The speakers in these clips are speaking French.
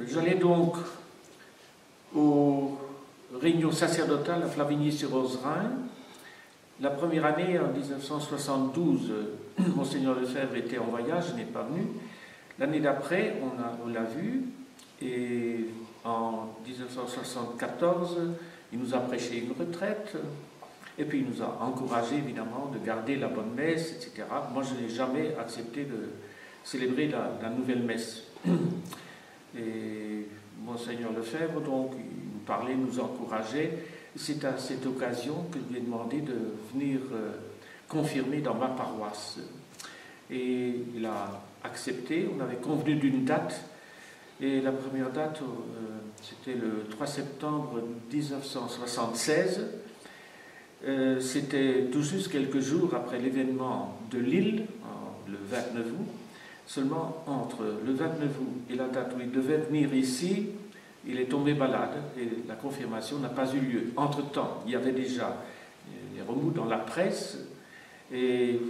J'allais donc aux réunions sacerdotales à Flavigny-sur-Ozerain. La première année, en 1972, Monseigneur Lefebvre était en voyage, je n'ai pas venu. L'année d'après, on l'a vu, et en 1974, il nous a prêché une retraite, et puis il nous a encouragé évidemment de garder la bonne messe, etc. Moi, je n'ai jamais accepté de célébrer la nouvelle messe. Et Monseigneur Lefebvre, donc, il nous parlait, nous encourageait. C'est à cette occasion que je lui ai demandé de venir confirmer dans ma paroisse. Et il a accepté, on avait convenu d'une date, et la première date, c'était le 3 septembre 1976. C'était tout juste quelques jours après l'événement de Lille, le 29 août. Seulement entre le 29 août et la date où il devait venir ici, il est tombé malade et la confirmation n'a pas eu lieu. Entre-temps, il y avait déjà les remous dans la presse et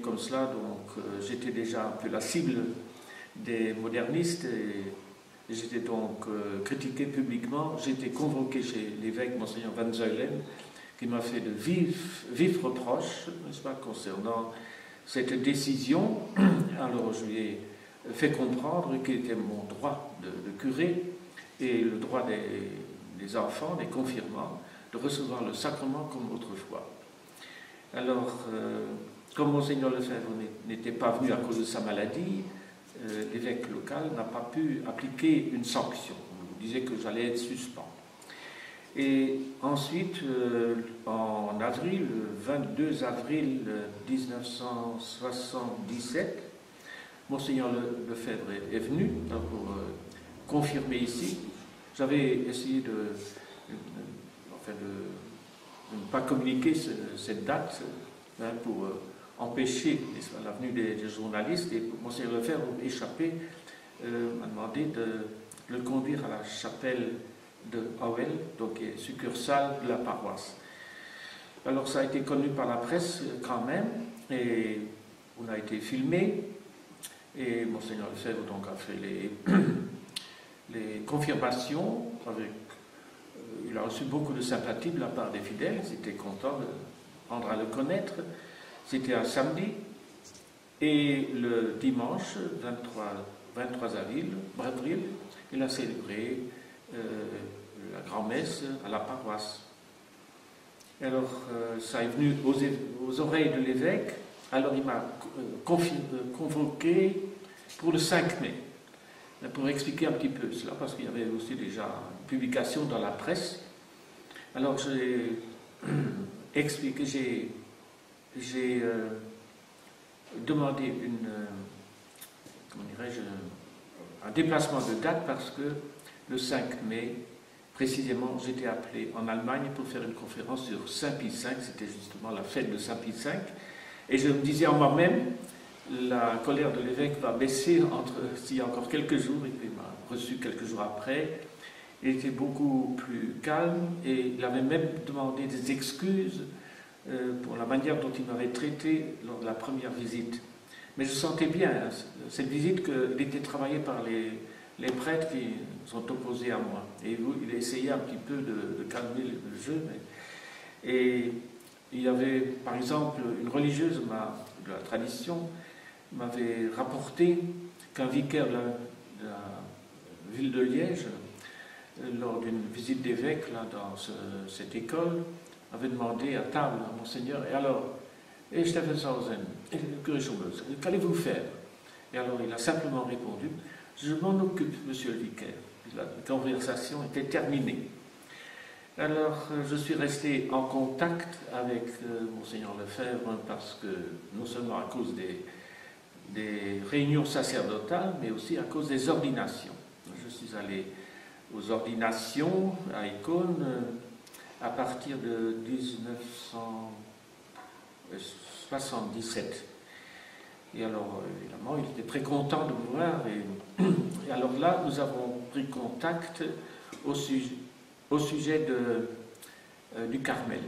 comme cela, donc j'étais déjà un peu la cible des modernistes et j'étais donc critiqué publiquement. J'ai été convoqué chez l'évêque Monseigneur Van Zuylen qui m'a fait de vifs reproches, n'est-ce pas, concernant cette décision. Alors je lui ai fait comprendre qu'il était mon droit de curé et le droit des enfants, des confirmants, de recevoir le sacrement comme autrefois. Alors, comme Monseigneur Lefebvre n'était pas venu à cause de sa maladie, l'évêque local n'a pas pu appliquer une sanction. On disait que j'allais être suspens. Et ensuite, en avril, le 22 avril 1977, Monseigneur Lefebvre est venu pour confirmer ici. J'avais essayé de ne pas communiquer cette date pour empêcher la venue des journalistes. Et Monseigneur Lefebvre, échappé, m'a demandé de le conduire à la chapelle de Howell, donc qui est succursale de la paroisse. Alors ça a été connu par la presse quand même, et on a été filmé, et Monseigneur Lefebvre donc a fait les confirmations. Il a reçu beaucoup de sympathie de la part des fidèles, ils étaient contents de prendre à le connaître. C'était un samedi, et le dimanche 23 avril, il a célébré la grand-messe à la paroisse. Alors, ça est venu aux oreilles de l'évêque. Alors, il m'a convoqué pour le 5 mai, pour expliquer un petit peu cela, parce qu'il y avait aussi déjà une publication dans la presse. Alors, j'ai expliqué, j'ai demandé un déplacement de date parce que le 5 mai, précisément, j'étais appelé en Allemagne pour faire une conférence sur Saint Pie V. C'était justement la fête de Saint Pie V. Et je me disais en moi-même, la colère de l'évêque va baisser s'il y a encore quelques jours. Il m'a reçu quelques jours après. Il était beaucoup plus calme et il avait même demandé des excuses pour la manière dont il m'avait traité lors de la première visite. Mais je sentais bien cette visite qu'il était travaillé par les prêtres qui sont opposés à moi. Et il a essayé un petit peu de calmer le jeu. Et il y avait, par exemple, une religieuse de la tradition m'avait rapporté qu'un vicaire de la ville de Liège, lors d'une visite d'évêque dans cette école, avait demandé à table à Monseigneur, et alors, et Steffenshausen, et le curé Chaumeuse, qu'allez-vous faire? Et alors il a simplement répondu, je m'en occupe, monsieur le vicaire. La conversation était terminée. Alors, je suis resté en contact avec Monseigneur Lefebvre parce que, non seulement à cause des réunions sacerdotales, mais aussi à cause des ordinations. Je suis allé aux ordinations à Icône à partir de 1977. Et alors, évidemment, il était très content de me voir. Et alors là, nous avons pris contact au sujet du Carmel.